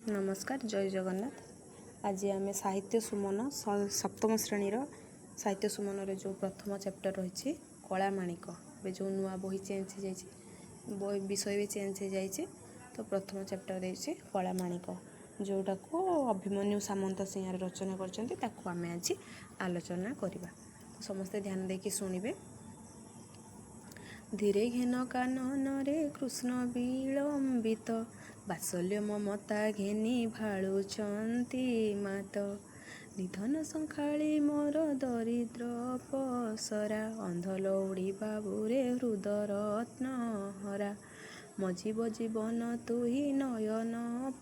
नमस्कार, जय जगन्नाथ। आज आम साहित्य सुमन सप्तम श्रेणीर साहित्य सुमन रे जो प्रथम चैप्टर रही कलामाणिक जो नुआ बही चेंज हो विषय भी चेंज हो जाए। तो प्रथम चैप्टर देती कलामाणिक जोटा को अभिमन्यु सामंत सिंह रचना कर आज आलोचना करवा। तो समस्ते ध्यान देकी शुणिबे। धीरे घेन काननरे कृष्ण विलंबित बात्सल्य ममता घेनी भाळुचंती मात निधन संखाळी मोर दरिद्र पसरा अंध लौड़ी बाबुरे हृदरत्न हरा मजीव जीवन तुही नयन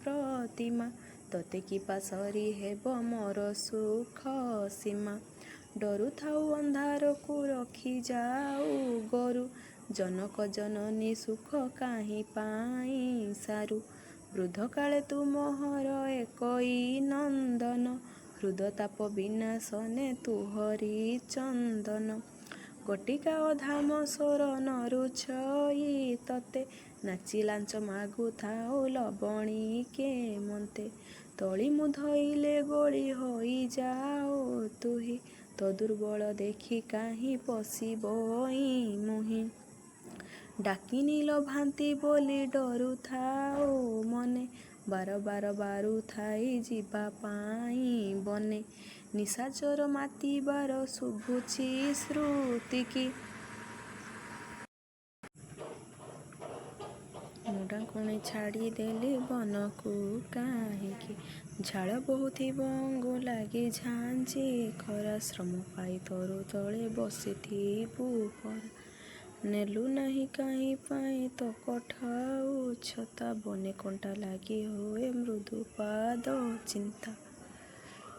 प्रतिमा तते कि पासरी हेब मोर सुख सीमा डरु थाउ अंधार को रखी जाऊ गरु जनक जननी सुख काहि पाई सारू वृद्ध काले तू मोहर एकई नंदन हृदताप विनाशने तू हरि चंदन गटिका अधाम स्वर नरुछई तते नाची लांच मागु थाउ लबणी के मते तली मु धइले गोली होई जाओ तुही तो दुर्बल देखी काहि पशिबई मुहि डाकी नील भांति बोली डरु थाओ मने बार बार बारु थाई जीवा पाई बने निशाचर माती बार शुभुची श्रुति की मुडाकुणी छाड़ी देली बन को काहींकी झाड़ बहुथी बंगो लगी झांझी खरा श्रम पाई तरु तले बसी बुपर नेलु नहीं कहीं पाई तो कठाऊ छता बने कंटा लगी हुए मृदु पाद चिंता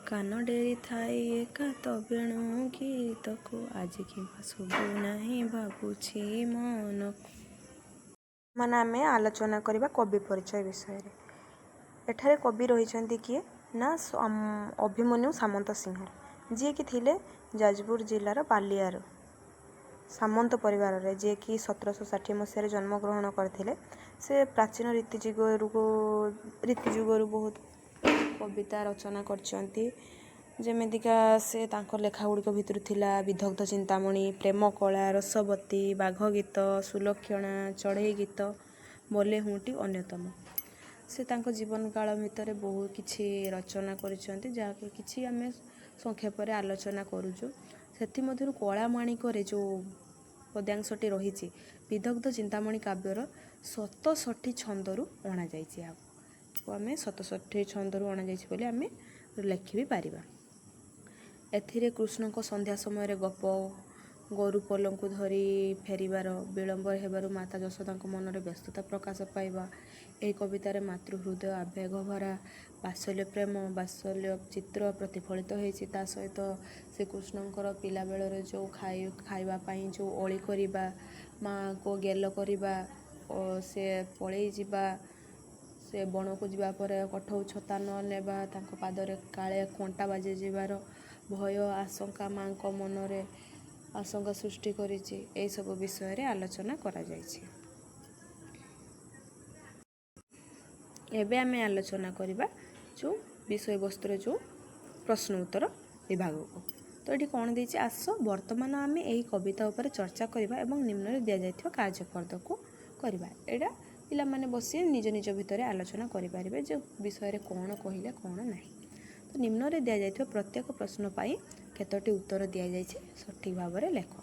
कान डेरी थाई एका तो बेणु गीत को आज कि शुभु नहीं भावुछि मन को माने आमे आलोचना करबा कवि परिचय विषय रे। एठारे कवि रही किए ना अभिमन्यु सामंत सिंह जी कि थिले जाजपुर जिलार बालियार सामंत परिवार रे जे कि 1760 मसीह जन्मग्रहण करथिले। से प्राचीन रीतिजुगरु बहुत कविता रचना करछंती। जेमेदिका से तांकर लेखा गुड़िक भितर थिला विदग्ध चिंतामणि प्रेम कला रसवती बाघ गीत सुलक्षणा चढ़ई गीत बोले हुंटी अन्यतम। से तांको जीवन काल भितर बहुत किछि रचना करिसंती जहाँकि किछि आमे संक्षेप रे आलोचना करूछु। सेथि मध्यरु कलामाणिक रे जो पद्यांशटी रही विदग्ध चिंतामणि काव्यर 67 छंदरु अणा जाइछि। आमे 67 छंदरु अणा जाइछि बोली आमे लेखि भी पारिबा। एथिरे कृष्ण को संध्या समय रे गप गोरु पलंकु धरी फेरिबार विलंब हेबारु माता यशोदा मन रे व्यस्तता प्रकाश पाइबा। एही कवितार मातृहृदय आवेग भरा बात्सल्य प्रेम बात्सल्य चित्र प्रतिफलित होइछि। ता सहित से कृष्णंकर पिला बेलरे जो खाइबा पई जो ओली करिबा माँ को गेल करिबा से पळेई जिबा से बण को जिबा परे कठौ छता न नेबा तांको पादरे काळे कंटा बाजे जिबार भय आशंका माँ को मनरे आशंका सृष्टि करिछि। एई सब विषय रे आलोचना करा जाइछि। एबे आमे आलोचना करिबा जो विषय वस्तु रे जो प्रश्न उत्तर विभाग को। तो ये कौन देछि आस वर्तमान आमे एही कविता ऊपर चर्चा करिबा एवं निम्न रे दिया जायथिबा कार्यपद को करिबा। एडा पिला माने बसी निज निज भितर आलोचना करि पारिबे जो विषय रे कोन कहिले कोन नाही। तो निम्न रे दिया जायथिबा प्रत्येक प्रश्न पाई केतोटी उत्तर दिया जायछि सठिक भाव रे लेख।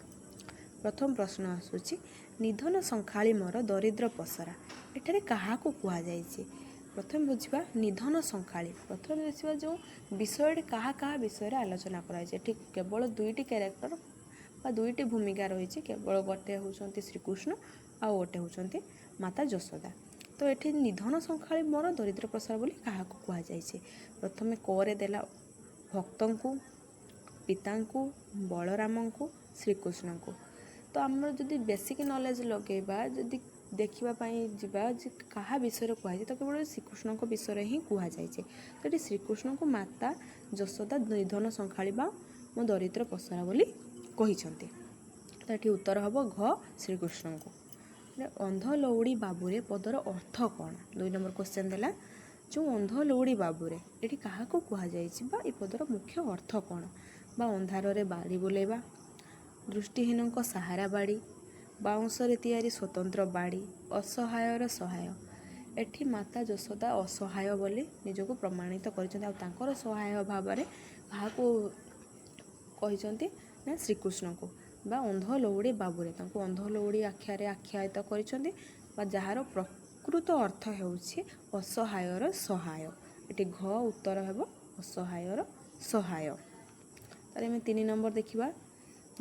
प्रथम प्रश्न आसुछि निधन संखाळी मोर दरिद्र पसरा एठारे काहा को कुहा जायछि। प्रथम बुझिबा निधन संखाळी प्रथम देखिबा जो विषय काहा काहा विषय रे आलोचना करा जाय। ठीक केवल दुईटी कैरेक्टर बा दुईटी भूमिका रही केवल गोटे होउछंती श्रीकृष्ण आ गोटे होउछंती माता यशोदा। तो एठी निधन संखाळी मोर दरिद्र पसरा बोली काहा को कुहा जायछि। प्रथमे कोरे देला भक्तंकु पितांकु बलरामंकु श्रीकृष्णंकु। तो आमर जदि बेसिक नॉलेज लगेबा जदि देखिबा पई जिबा जे काहा विषय कुहा जाय तो केवल श्रीकृष्ण को विषय ही कुहा जाय छे। तो एटी श्रीकृष्ण को माता यशोदा निधन संखाळी बा मो दरिद्र पसरा बोली कहिसंती। तो एटी उत्तर हबो घ श्रीकृष्ण को। अंध लौड़ी बाबुरे पदर अर्थ कौन। 2 नंबर क्वेश्चन देला ଯେଉଁ ଅନ୍ଧ ଲଉଡ଼ି ବାବୁରେ ଏଠି କାହାକୁ କୁହାଯାଇଛି ବା ଏ ପଦର ମୁଖ୍ୟ ଅର୍ଥ କ'ଣ? ବା ଅନ୍ଧାରରେ ବାଡ଼ି ବୁଲେଇବା, ଦୃଷ୍ଟିହୀନଙ୍କ ସାହାରା ବାଡ଼ି, ବାଉଁଶରେ ତିଆରି ସ୍ୱତନ୍ତ୍ର ବାଡ଼ି, ଅସହାୟର ସହାୟ। ଏଠି ମାତା ଯଶୋଦା ଅସହାୟ ବୋଲି ନିଜକୁ ପ୍ରମାଣିତ କରିଛନ୍ତି। ଆଉ ତାଙ୍କର ସହାୟ ଭାବରେ କାହାକୁ କହିଛନ୍ତି ନା ଶ୍ରୀକୃଷ୍ଣଙ୍କୁ। ବା ଅନ୍ଧ ଲଉଡ଼ି ବାବୁରେ ତାଙ୍କୁ ଅନ୍ଧ ଲଉଡ଼ି ଆଖ୍ୟାରେ ଆଖ୍ୟାୟିତ କରିଛନ୍ତି ବା ଯାହାର ପ୍ରକୃତ ଅର୍ଥ ହେଉଛି ଅସହାୟର ସହାୟ। ଏଠି ଘ ଉତ୍ତର ହେବ ଅସହାୟର ସହାୟ। ତାହେଲେ ଆମେ 3 ନମ୍ବର ଦେଖିବା।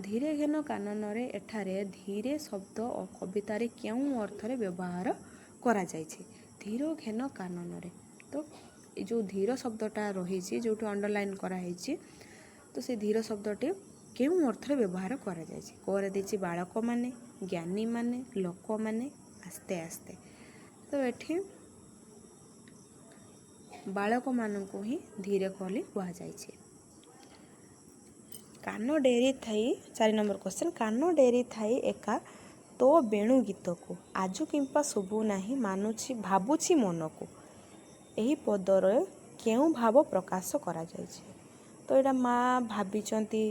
ଧୀରେ ଘେନ କାନନରେ ଏଠାରେ ଧୀରେ ଶବ୍ଦ ଓ କବିତାରେ କେଉଁ ଅର୍ଥରେ ବ୍ୟବହାର କରାଯାଇଛି? ଧୀର ଘେନ କାନନରେ, ତ ଏ ଯେଉଁ ଧୀର ଶବ୍ଦଟା ରହିଛି ଯେଉଁଠି ଅଣ୍ଡରଲାଇନ୍ କରାହେଇଛି, ତ ସେ ଧୀର ଶବ୍ଦଟି କେଉଁ ଅର୍ଥରେ ବ୍ୟବହାର କରାଯାଇଛି? କରେ ଦେଇଛି ବାଳକମାନେ, ଜ୍ଞାନୀମାନେ, ଲୋକମାନେ, ଆସ୍ତେ ଆସ୍ତେ। ତ ଏଠି ବାଳକମାନଙ୍କୁ ହିଁ ଧୀରେ ବୋଲି କୁହାଯାଇଛି। କାନ ଡେରି ଥାଇ 4 ନମ୍ବର କ୍ୱେଶ୍ଚନ୍, କାନ ଡେରି ଥାଇ ଏକା ତୋ ବେଣୁ ଗୀତକୁ ଆଜୁ କିମ୍ପା ଶୁଭୁ ନାହିଁ ମାନୁଛି ଭାବୁଛି ମନକୁ। ଏହି ପଦରେ କେଉଁ ଭାବ ପ୍ରକାଶ କରାଯାଇଛି? ତ ଏଇଟା ମା ଭାବିଛନ୍ତି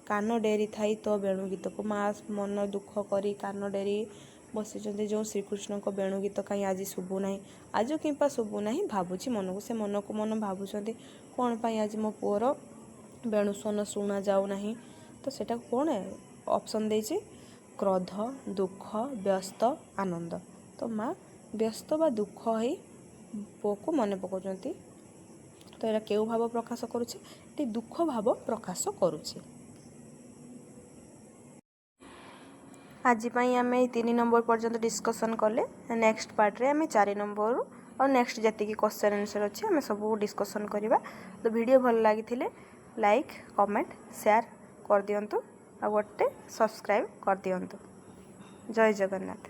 କାନ ଡେରି ଥାଇ ତୋ ବେଣୁ ଗୀତକୁ। ମା ମନ ଦୁଃଖ କରି କାନ ଡେରି ବସିଛନ୍ତି ଯେଉଁ ଶ୍ରୀକୃଷ୍ଣଙ୍କ ବେଣୁ ଗୀତ କାହିଁ ଆଜି ଶୁଭୁ ନାହିଁ, ଆଜୁ କିମ୍ପା ଶୁଭୁ ନାହିଁ ଭାବୁଛି ମନକୁ। ସେ ମନକୁ ମନ ଭାବୁଛନ୍ତି କ'ଣ ପାଇଁ ଆଜି ମୋ ପୁଅର ବେଣୁ ସ୍ୱନ ଶୁଣା ଯାଉନାହିଁ। ତ ସେଟା କ'ଣ ଅପସନ୍ ଦେଇଛି? କ୍ରୋଧ, ଦୁଃଖ, ବ୍ୟସ୍ତ, ଆନନ୍ଦ। ତ ମା ବ୍ୟସ୍ତ ବା ଦୁଃଖ ହେଇ ପୁଅକୁ ମନେ ପକାଉଛନ୍ତି। ତ ଏଇଟା କେଉଁ ଭାବ ପ୍ରକାଶ କରୁଛି? ଏଠି ଦୁଃଖ ଭାବ ପ୍ରକାଶ କରୁଛି। ଆଜି ପାଇଁ ଆମେ 3 ନମ୍ବର ପର୍ଯ୍ୟନ୍ତ ଡିସ୍କସନ୍ କଲେ। ନେକ୍ସଟ ପାର୍ଟରେ ଆମେ 4 ନମ୍ବରରୁ ଆଉ ନେକ୍ସଟ ଯେତିକି କ୍ୱେଶ୍ଚନ୍ ଆନ୍ସର୍ ଅଛି ଆମେ ସବୁ ଡିସ୍କସନ୍ କରିବା। ତ ଭିଡ଼ିଓ ଭଲ ଲାଗିଥିଲେ ଲାଇକ୍, କମେଣ୍ଟ, ସେୟାର କରିଦିଅନ୍ତୁ ଆଉ ଗୋଟେ ସବସ୍କ୍ରାଇବ୍ କରିଦିଅନ୍ତୁ। ଜୟ ଜଗନ୍ନାଥ।